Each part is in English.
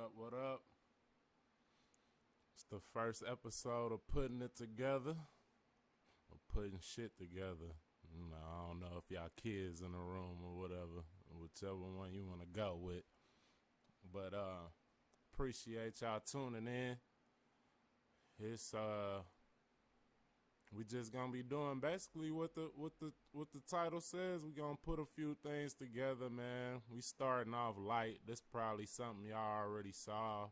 up? What up? It's the first episode of Putting It Together, or Putting Shit Together. I don't know if y'all kids in the room or whatever, whichever one you want to go with. But appreciate y'all tuning in. It's we just gonna be doing basically what the title says. We gonna put a few things together, man. We starting off light. This probably something y'all already saw.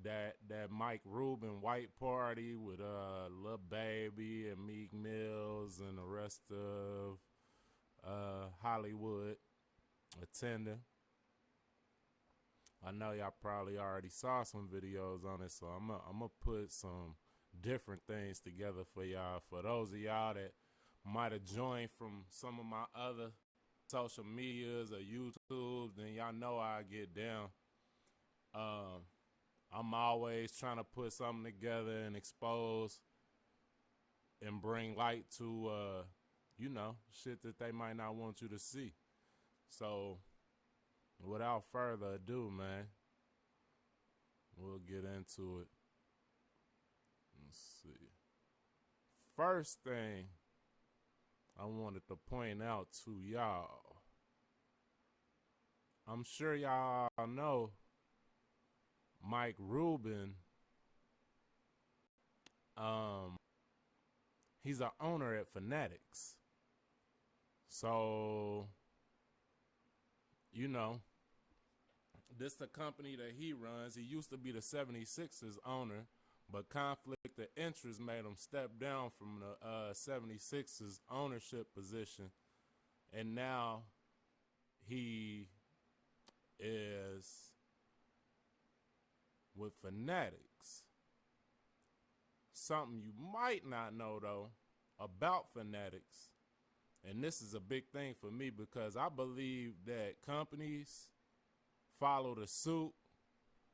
That Mike Rubin white party with Lil Baby and Meek Mills and the rest of Hollywood attending. I know y'all probably already saw some videos on it, so I'm gonna put some different things together for y'all. For those of y'all that might have joined from some of my other social medias or YouTube, then y'all know how I get down. I'm always trying to put something together and expose and bring light to, shit that they might not want you to see. So, without further ado, man, we'll get into it. Let's see. First thing I wanted to point out to y'all, I'm sure y'all know Mike Rubin, he's an owner at Fanatics. So, this the company that he runs. He used to be the 76ers owner, but conflict of interest made him step down from the 76ers ownership position. And now he is with Fanatics. Something you might not know, though, about Fanatics, and this is a big thing for me because I believe that companies follow the suit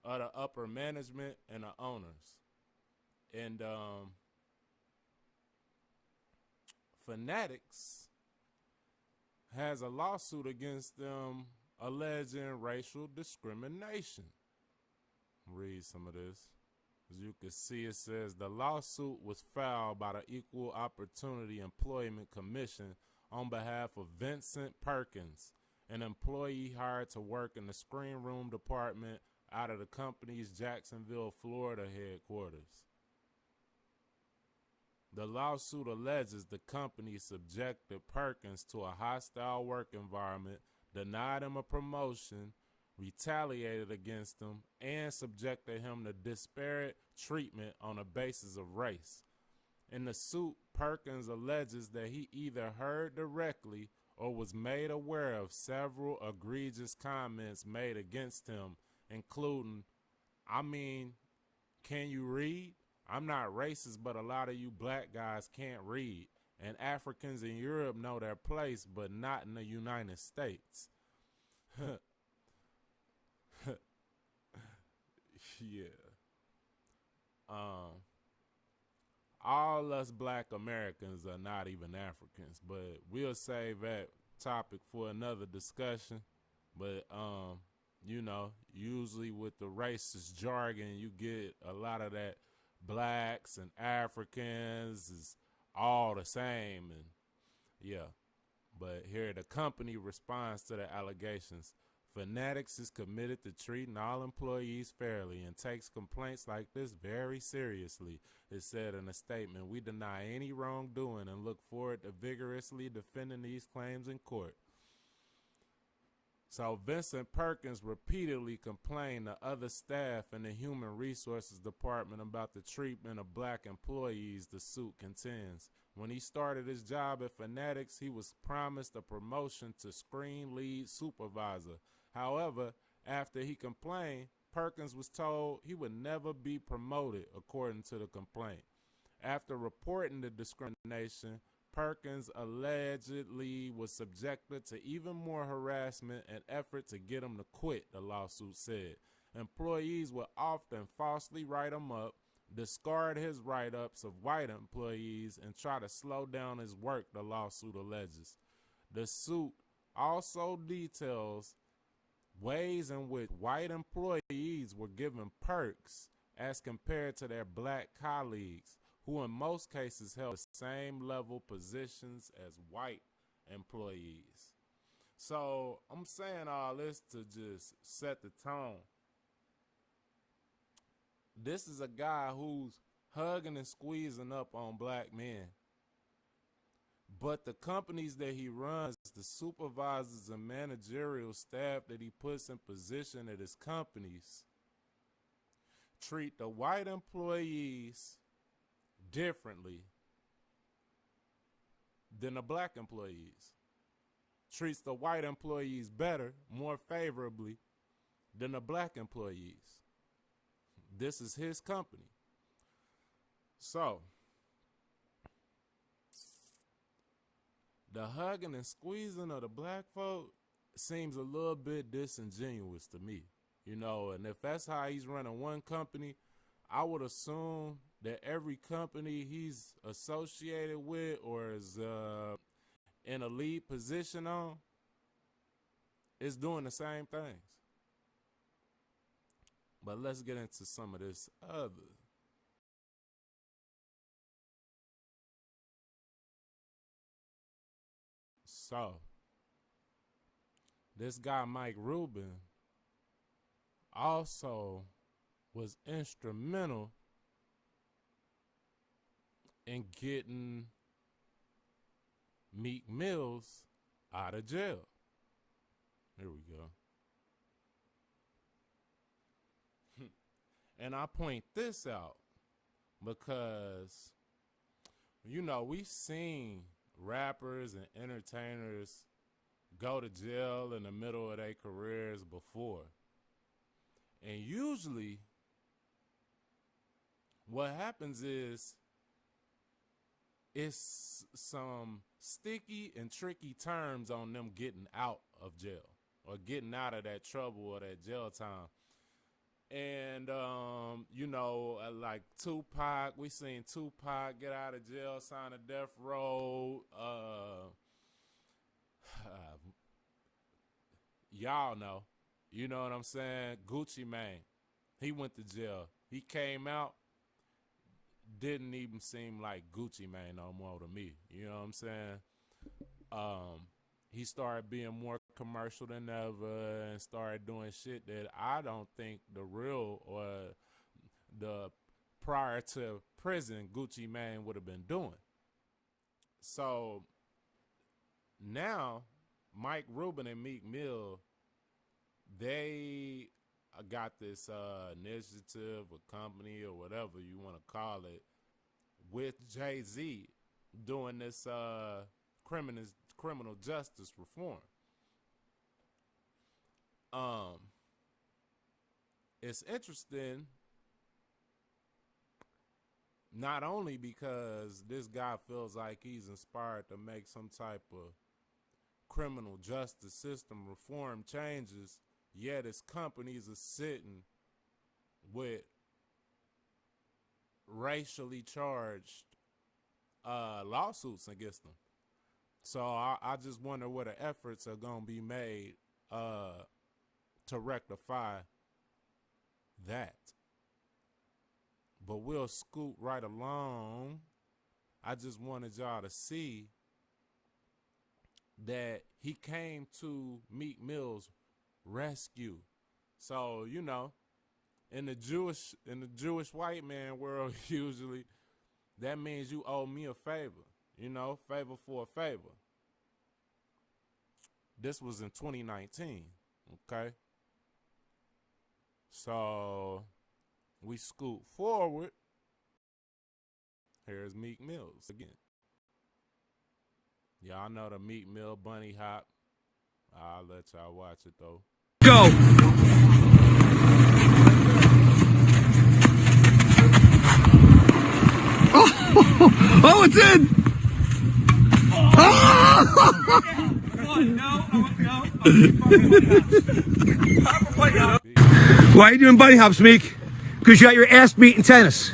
of the upper management and the owners. And Fanatics has a lawsuit against them alleging racial discrimination. Read some of this. As you can see, it says the lawsuit was filed by the Equal Opportunity Employment Commission on behalf of Vincent Perkins, an employee hired to work in the screen room department out of the company's Jacksonville, Florida headquarters. The lawsuit alleges the company subjected Perkins to a hostile work environment, denied him a promotion, retaliated against him, and subjected him to disparate treatment on the basis of race. In the suit, Perkins alleges that he either heard directly or was made aware of several egregious comments made against him, including, can you read? I'm not racist, but a lot of you black guys can't read, and Africans in Europe know their place, but not in the United States. Yeah. All us black Americans are not even Africans, but we'll save that topic for another discussion. But usually with the racist jargon, you get a lot of that blacks and Africans is all the same, and yeah. But here the company responds to the allegations. Fanatics is committed to treating all employees fairly and takes complaints like this very seriously. It said in a statement, "We deny any wrongdoing and look forward to vigorously defending these claims in court." So Vincent Perkins repeatedly complained to other staff in the Human Resources Department about the treatment of black employees, the suit contends. When he started his job at Fanatics, he was promised a promotion to screen lead supervisor. However, after he complained, Perkins was told he would never be promoted, according to the complaint. After reporting the discrimination, Perkins allegedly was subjected to even more harassment and effort to get him to quit, the lawsuit said. Employees would often falsely write him up, discard his write-ups of white employees, and try to slow down his work, the lawsuit alleges. The suit also details ways in which white employees were given perks as compared to their black colleagues, who in most cases held the same level positions as white employees. So I'm saying all this to just set the tone. This is a guy who's hugging and squeezing up on black men. But the companies that he runs, the supervisors and managerial staff that he puts in position at his companies, treat the white employees differently than the black employees. Treats the white employees better, more favorably than the black employees. This is his company. So, the hugging and squeezing of the black folk seems a little bit disingenuous to me, you know, and if that's how he's running one company, I would assume that every company he's associated with or is in a lead position on is doing the same things. But let's get into some of this other. So, this guy, Mike Rubin, also was instrumental in getting Meek Mills out of jail. Here we go. And I point this out because, you know, we've seen rappers and entertainers go to jail in the middle of their careers before. And usually what happens is it's some sticky and tricky terms on them getting out of jail or getting out of that trouble or that jail time. And, you know, like Tupac, we seen Tupac get out of jail, sign a death row. Y'all know. You know what I'm saying? Gucci Mane, he went to jail. He came out, didn't even seem like Gucci Mane no more to me. You know what I'm saying? He started being more commercial than ever and started doing shit that I don't think the real or the prior to prison Gucci Mane would have been doing. So now Mike Rubin and Meek Mill, they got this initiative or company or whatever you want to call it with Jay-Z doing this criminal justice reform. It's interesting not only because this guy feels like he's inspired to make some type of criminal justice system reform changes, yet his companies are sitting with racially charged lawsuits against them. So I just wonder what the efforts are going to be made to rectify that. But we'll scoot right along. I just wanted y'all to see that he came to Meek Mill's rescue. So, you know, in the Jewish white man world, usually that means you owe me a favor. You know, favor for a favor. This was in 2019, okay? So we scoot forward. Here's Meek Mills again. Y'all know the Meek Mill bunny hop. I'll let y'all watch it though. Go! Oh, it's in! Why are you doing bunny hops, Meek? Because you got your ass beat in tennis.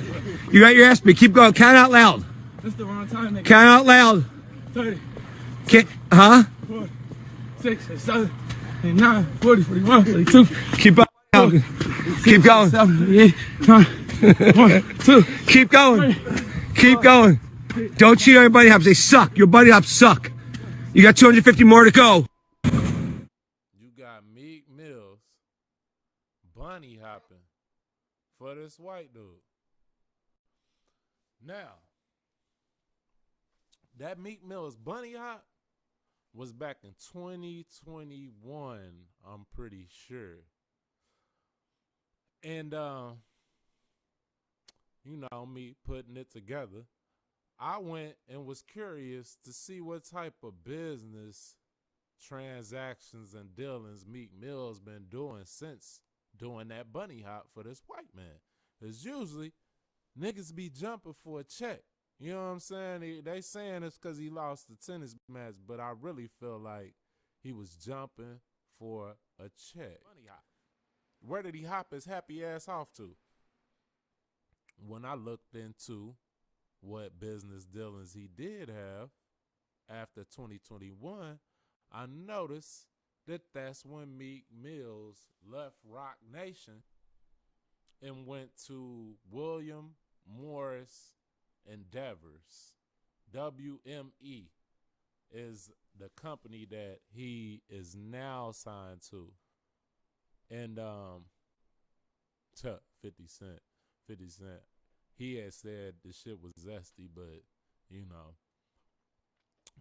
You got your ass beat. Keep going. Count out loud. That's the wrong time. Nigga. Count out loud. 30. Huh? 4, 6, 7, 49, 40, 41, 42. Keep going. Keep going. 7, 8, 9, 1, 2. Keep going. Keep going. Don't cheat on your buddy hops. They suck. Your buddy hops suck. You got 250 more to go. You got Meek Mills bunny hopping for this white dude. Now, that Meek Mills bunny hop was back in 2021, I'm pretty sure. And, you know, me putting it together, I went and was curious to see what type of business transactions and dealings Meek Mill's been doing since doing that bunny hop for this white man. Because usually, niggas be jumping for a check. You know what I'm saying? They saying it's because he lost the tennis match, but I really feel like he was jumping for a check. Bunny hop. Where did he hop his happy ass off to? When I looked into what business dealings he did have after 2021, I noticed that that's when Meek Mills left Rock Nation and went to William Morris Endeavors. WME is the company that he is now signed to. And 50 Cent. He had said the shit was zesty, but you know.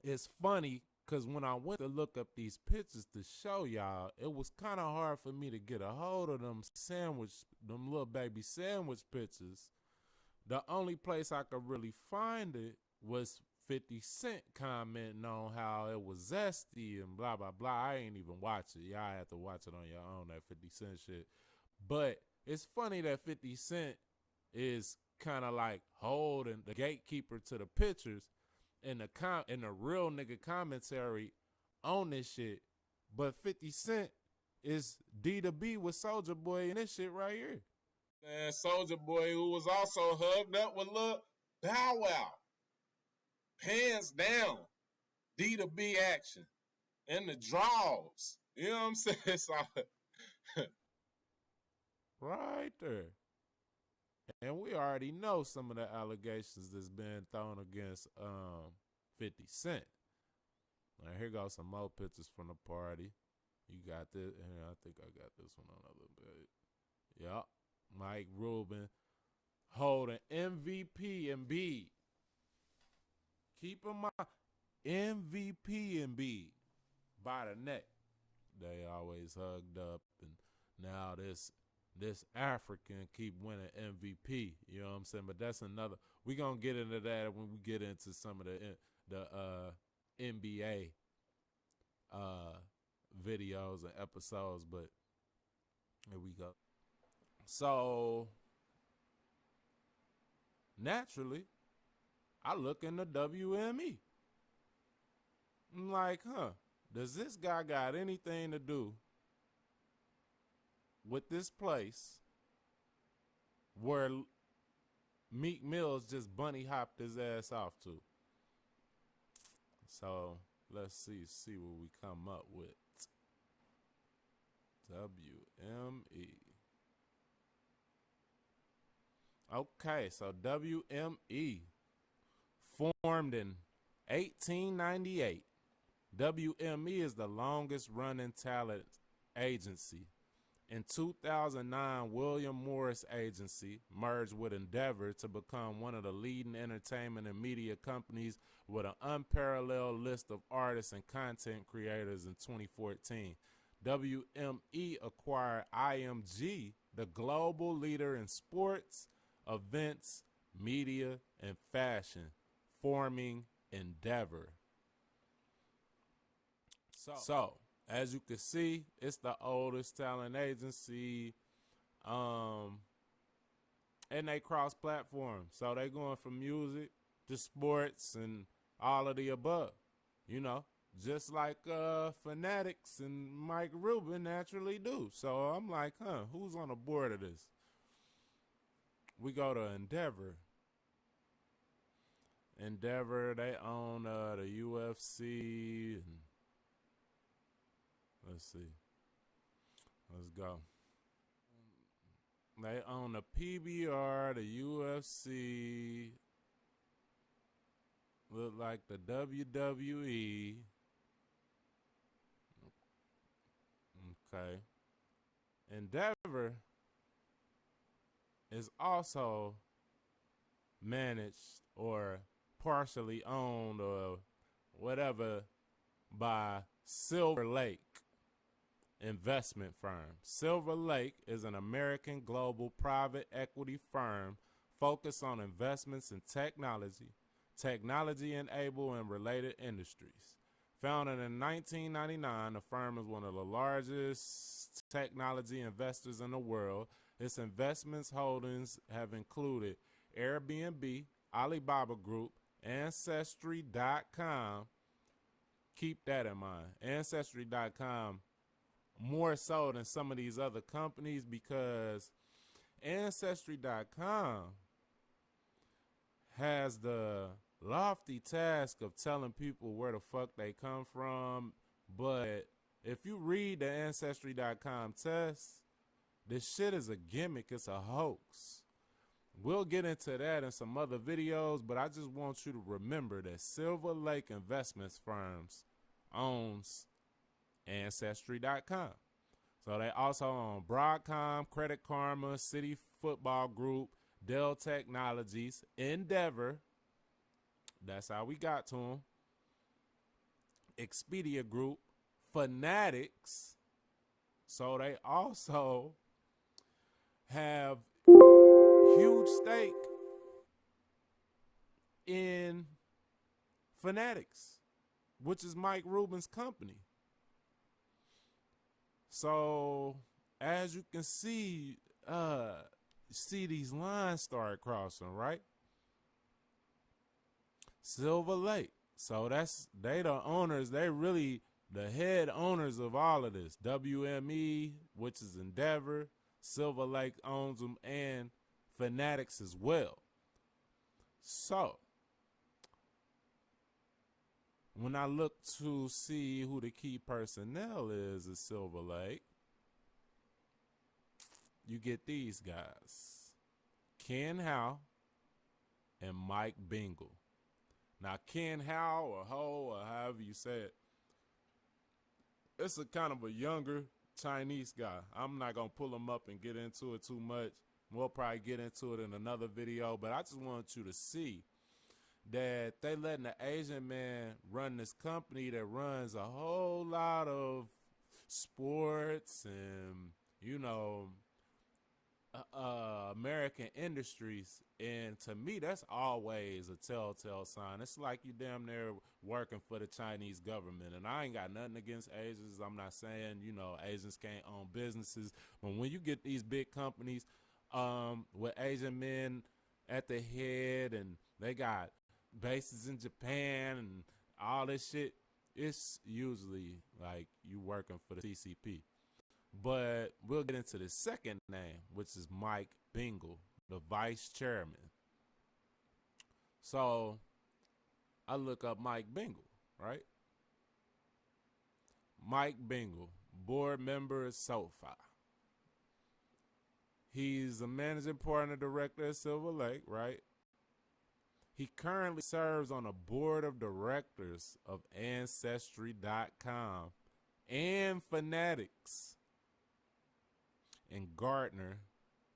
It's funny because when I went to look up these pictures to show y'all, it was kind of hard for me to get a hold of them Lil Baby sandwich pictures. The only place I could really find it was 50 Cent commenting on how it was zesty and blah, blah, blah. I ain't even watch it. Y'all have to watch it on your own, that 50 Cent shit. But it's funny that 50 Cent is kind of like holding the gatekeeper to the pictures and the real nigga commentary on this shit. But 50 Cent is D to B with Soulja Boy and this shit right here. And Soulja Boy, who was also hugged up with Lil Bow Wow. Hands down, D to B action. And the draws. You know what I'm saying? So, right there. And we already know some of the allegations that's been thrown against 50 Cent. Now, here goes some more pictures from the party. You got this. I think I got this one on a little bit. Yup. Mike Rubin holding MVP and B. Keep in mind, MVP and B by the neck. They always hugged up, and now this African keep winning MVP. You know what I'm saying? But that's another. We're going to get into that when we get into some of the NBA videos and episodes. But here we go. So, naturally, I look in the WME. I'm like, does this guy got anything to do with this place where Meek Mills just bunny hopped his ass off to? So let's see what we come up with. WME. Okay, so WME formed in 1898. WME is the longest running talent agency. In 2009, William Morris Agency merged with Endeavor to become one of the leading entertainment and media companies with an unparalleled list of artists and content creators in 2014. WME acquired IMG, the global leader in sports, events, media, and fashion, forming Endeavor. So, as you can see, it's the oldest talent agency, and they cross-platform. So they going from music to sports and all of the above, you know, just like Fanatics and Mike Rubin naturally do. So I'm like, who's on the board of this? We go to Endeavor. Endeavor, they own the UFC and let's see. Let's go. They own the PBR, the UFC, look like the WWE. Okay. Endeavor is also managed or partially owned or whatever by Silver Lake investment firm. Silver Lake is an American global private equity firm focused on investments in technology-enabled and related industries. Founded in 1999, the firm is one of the largest technology investors in the world. Its investments holdings have included Airbnb, Alibaba Group, Ancestry.com. Keep that in mind. Ancestry.com more so than some of these other companies because Ancestry.com has the lofty task of telling people where the fuck they come from. But if you read the Ancestry.com test, this shit is a gimmick. It's a hoax. We'll get into that in some other videos, but I just want you to remember that Silver Lake Investments Firms owns Ancestry.com. So they also own Broadcom, Credit Karma, City Football Group, Dell Technologies, Endeavor. That's how we got to them. Expedia Group, Fanatics. So they also have huge stake in Fanatics, which is Mike Rubin's company. So as you can see these lines start crossing, right? Silver Lake. So they the owners, they really the head owners of all of this. WME, which is Endeavor, Silver Lake owns them, and Fanatics as well. So when I look to see who the key personnel is at Silver Lake, you get these guys, Ken Howe and Mike Bingle. Now, Ken Howe or Ho or however you say it, it's a kind of a younger Chinese guy. I'm not going to pull him up and get into it too much. We'll probably get into it in another video, but I just want you to see that they letting the Asian man run this company that runs a whole lot of sports and, American industries. And to me, that's always a telltale sign. It's like you damn near working for the Chinese government. And I ain't got nothing against Asians. I'm not saying, Asians can't own businesses. But when you get these big companies with Asian men at the head and they got bases in Japan and all this shit, it's usually like you working for the CCP. But we'll get into the second name, which is Mike Bingle, the vice chairman. So I look up Mike Bingle, right? Mike Bingle, board member at SoFi. He's a managing partner director at Silver Lake, right? He currently serves on a board of directors of Ancestry.com and Fanatics and Gartner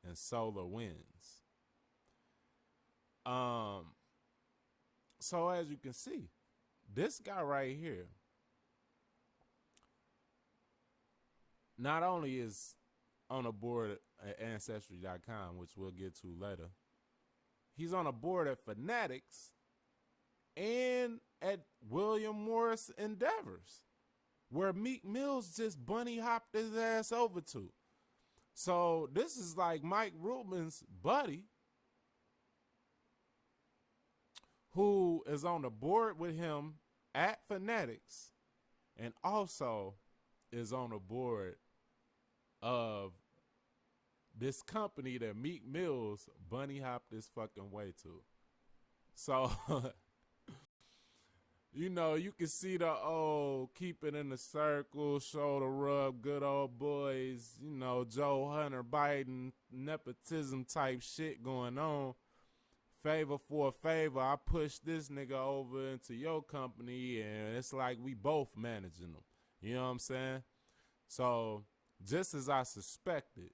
and Solar Winds. So as you can see, this guy right here not only is on a board at Ancestry.com, which we'll get to later, he's on a board at Fanatics and at William Morris Endeavors, where Meek Mills just bunny hopped his ass over to. So this is like Mike Rubin's buddy who is on the board with him at Fanatics and also is on the board of this company that Meek Mills bunny hopped his fucking way to. So You know, you can see the old keep it in the circle, shoulder rub, good old boys, you know, Joe Hunter Biden, nepotism type shit going on. Favor for a favor, I push this nigga over into your company, and it's like we both managing them. You know what I'm saying? So, just as I suspected,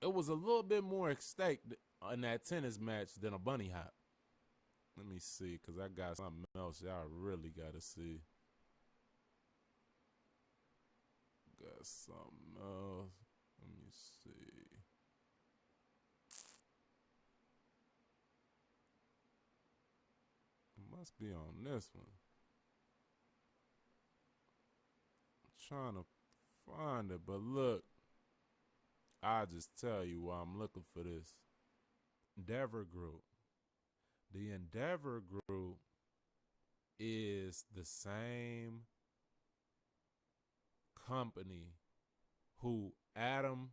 it was a little bit more at stake in that tennis match than a bunny hop. Let me see, because I got something else y'all really got to see. Got something else. Let me see. It must be on this one. I'm trying to find it, but look. I'll just tell you why I'm looking for this. Endeavor Group. The Endeavor Group is the same company who Adam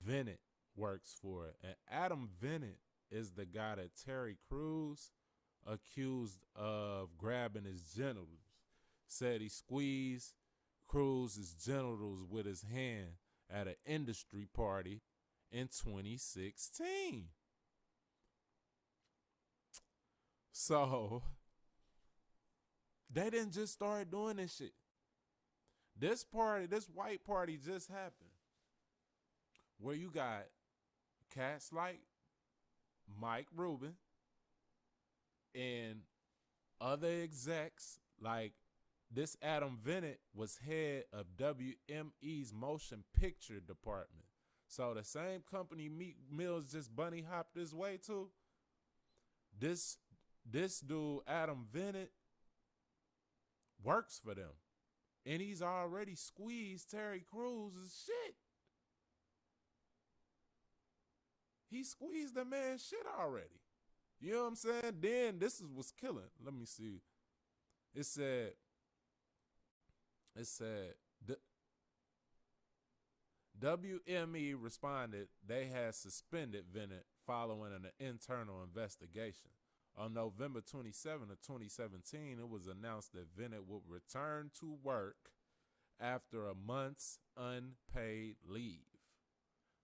Bennett works for. And Adam Bennett is the guy that Terry Crews accused of grabbing his genitals. Said he squeezed Cruz's genitals with his hand at an industry party in 2016. So, they didn't just start doing this shit. This party, this white party just happened. Where you got cats like Mike Rubin and other execs like this Adam Bennett was head of WME's motion picture department. So the same company Meek Mills just bunny hopped his way to, this dude, Adam Bennett, works for them. And he's already squeezed Terry Crews' shit. He squeezed the man's shit already. You know what I'm saying? Then this is what's killing. Let me see. It said WME responded they had suspended Bennett following an internal investigation. On November 27 of 2017, it was announced that Bennett would return to work after a month's unpaid leave.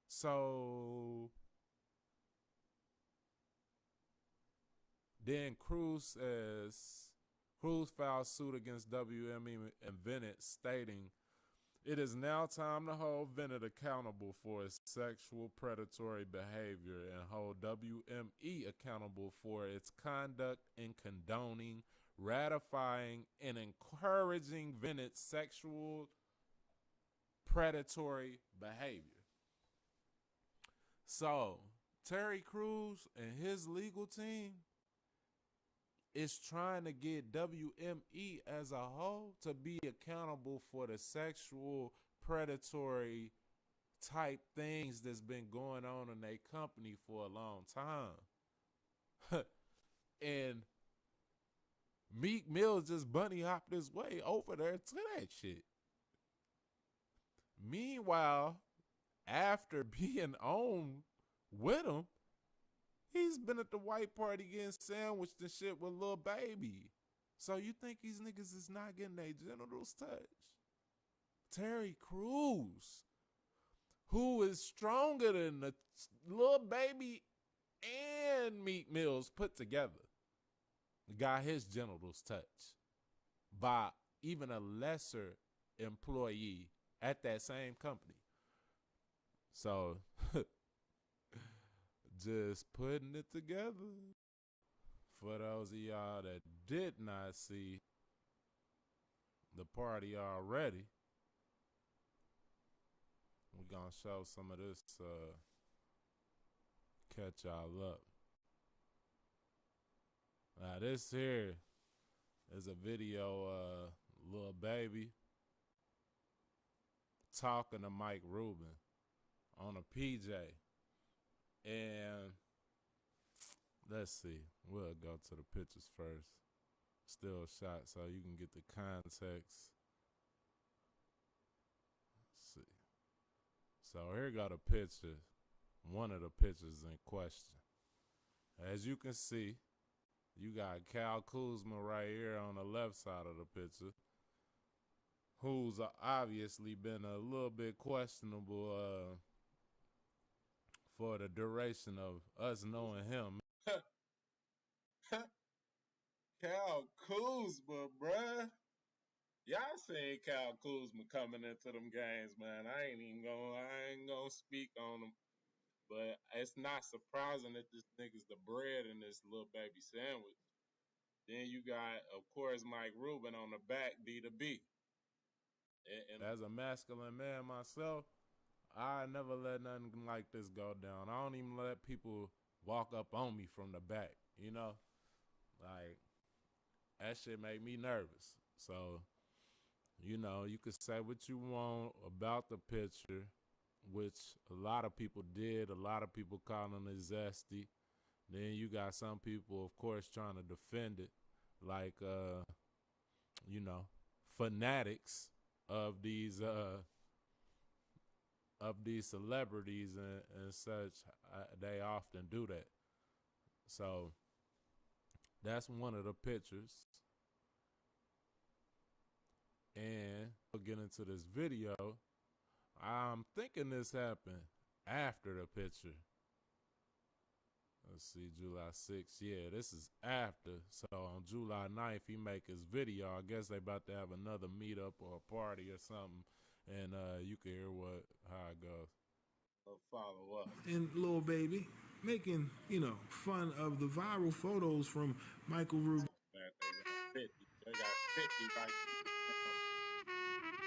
So then Cruz filed suit against WME and Bennett, stating, "It is now time to hold Bennett accountable for his sexual predatory behavior and hold WME accountable for its conduct in condoning, ratifying, and encouraging Bennett's sexual predatory behavior." So, Terry Crews and his legal team is trying to get WME as a whole to be accountable for the sexual predatory type things that's been going on in their company for a long time. And Meek Mill just bunny hopped his way over there to that shit. Meanwhile, after being on with him, he's been at the white party getting sandwiched and shit with Lil Baby. So you think these niggas is not getting their genitals touched? Terry Crews, who is stronger than the Lil Baby and Meek Mills put together, got his genitals touched by even a lesser employee at that same company. So, just putting it together. For those of y'all that did not see the party already, we're going to show some of this, catch y'all up. Now, this here is a video of Lil Baby talking to Mike Rubin on a PJ. And let's see, we'll go to the pictures first. Still shot so you can get the context. Let's see. So here got a picture, one of the pictures in question. As you can see, You got Cal Kuzma right here on the left side of the picture, who's obviously been a little bit questionable for the duration of us knowing him. Cal Kuzma, bruh. Y'all seen Cal Kuzma coming into them games, man. I ain't gonna speak on him. But it's not surprising that this nigga's the bread in this Lil Baby sandwich. Then you got, of course, Mike Rubin on the back, D to B. And As a masculine man myself, I never let nothing like this go down. I don't even let people walk up on me from the back, you know? Like, that shit make me nervous. So, you know, you could say what you want about the picture, which a lot of people did. A lot of people calling it zesty. Then you got some people, of course, trying to defend it, like, you know, fanatics of these celebrities and such. They often do that. So that's one of the pictures. And we'll get into this video. I'm thinking this happened after the picture. Let's see, July 6th. Yeah, this is after. So on July 9th, he make his video. I guess they about to have another meetup or a party or something. And you can hear how it goes. follow up. And Lil Baby making, fun of the viral photos from Michael Rubin. They got 50 like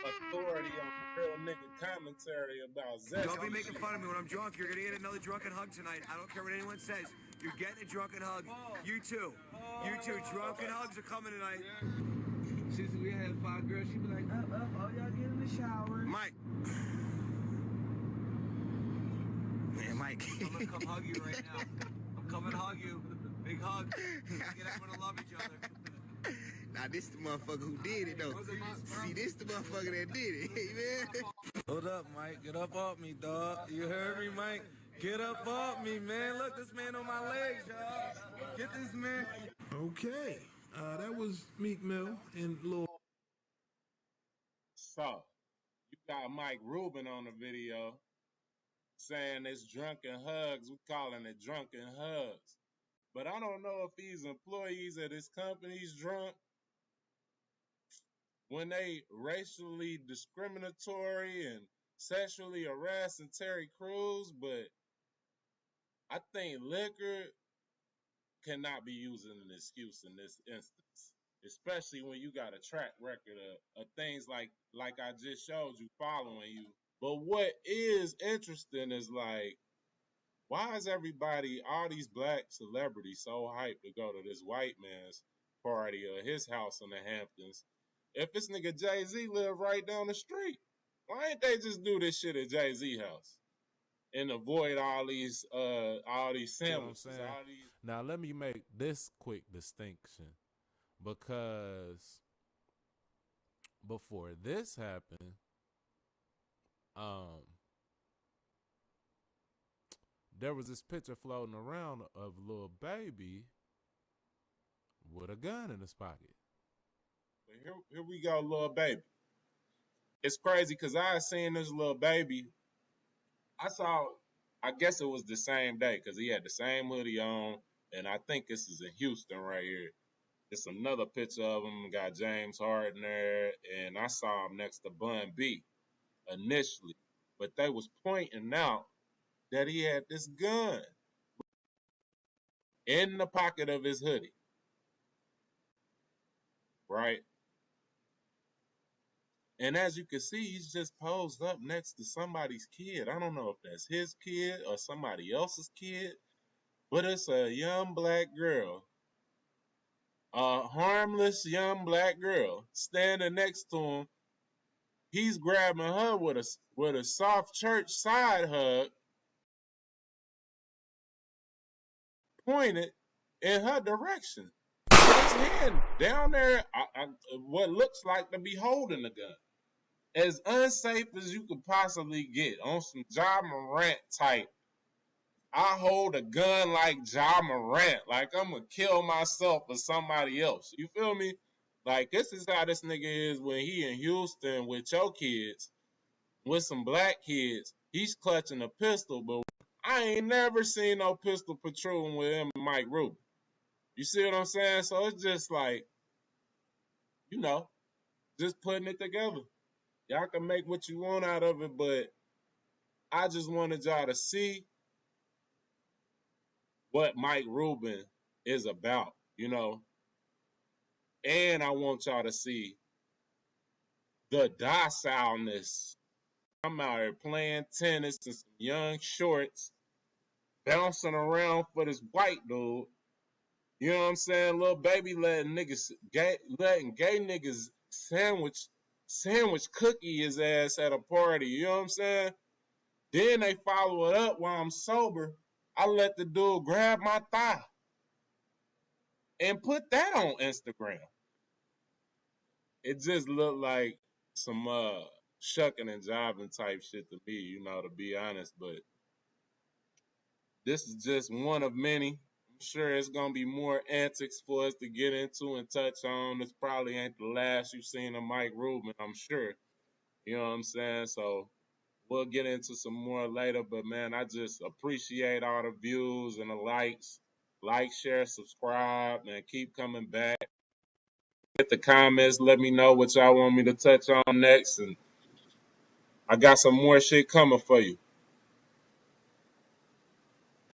authority on real nigga commentary about Zest. Don't be making fun of me when I'm drunk. You're gonna get another drunken hug tonight. I don't care what anyone says. You're getting a drunken hug. You too. You too. Drunken hugs are coming tonight. Since we had 5 girls, she be like, up, all y'all get in the shower. Mike. Man, Mike. I'm gonna come hug you right now. I'm coming to hug you. Big hug. Get everyone to love each other. Now this the motherfucker who did it though. See, this the motherfucker that did it. Hey, man. Hold up, Mike. Get up off me, dog. You heard me, Mike? Get up off me, man. Look, this man on my legs, y'all. Get this man. Okay, that was Meek Mill and Lil. So, you got Mike Rubin on the video saying it's drunken hugs. We calling it drunken hugs. But I don't know if these employees at his company's drunk when they racially discriminatory and sexually harassing Terry Crews, but I think liquor cannot be used as an excuse in this instance, especially when you got a track record of things like I just showed you following you. But what is interesting is like, why is everybody, all these black celebrities, so hyped to go to this white man's party or his house in the Hamptons? If this nigga Jay-Z live right down the street, why ain't they just do this shit at Jay-Z house and avoid all these sandwiches? You know what I'm saying? Now let me make this quick distinction, because before this happened, there was this picture floating around of Lil Baby with a gun in his pocket. Here we go, Lil Baby. It's crazy because I seen this Lil Baby. I guess it was the same day because he had the same hoodie on, and I think this is in Houston right here. It's another picture of him. Got James Harden there, and I saw him next to Bun B initially. But they was pointing out that he had this gun in the pocket of his hoodie. Right? And as you can see, he's just posed up next to somebody's kid. I don't know if that's his kid or somebody else's kid, but it's a young black girl, a harmless young black girl standing next to him. He's grabbing her with a soft church side hug, pointed in her direction. His hand down there, what looks like to be holding the gun. As unsafe as you could possibly get on some Ja Morant type I hold a gun like Ja Morant. Like I'm gonna kill myself for somebody else. You feel me? Like this is how this nigga is when he in Houston with your kids, with some black kids. He's clutching a pistol, but I ain't never seen no pistol patrolling with him and Mike Rubin. You see what I'm saying? So it's just like, you know, just putting it together. Y'all can make what you want out of it, but I just wanted y'all to see what Mike Rubin is about, you know. And I want y'all to see the docileness. I'm out here playing tennis in some young shorts, bouncing around for this white dude. You know what I'm saying? Lil Baby letting gay niggas sandwich cookie his ass at a party. You know what I'm saying? Then they follow it up while I'm sober. I let the dude grab my thigh and put that on Instagram. It just looked like some shucking and jiving type shit to me, you know, to be honest. But this is just one of many. I'm sure it's gonna be more antics for us to get into and touch on. This probably ain't the last you've seen of Mike Rubin, I'm sure. You know what I'm saying? So we'll get into some more later. But man, I just appreciate all the views and the likes. Like, share, subscribe, and keep coming back. Hit the comments, let me know what y'all want me to touch on next, and I got some more shit coming for you.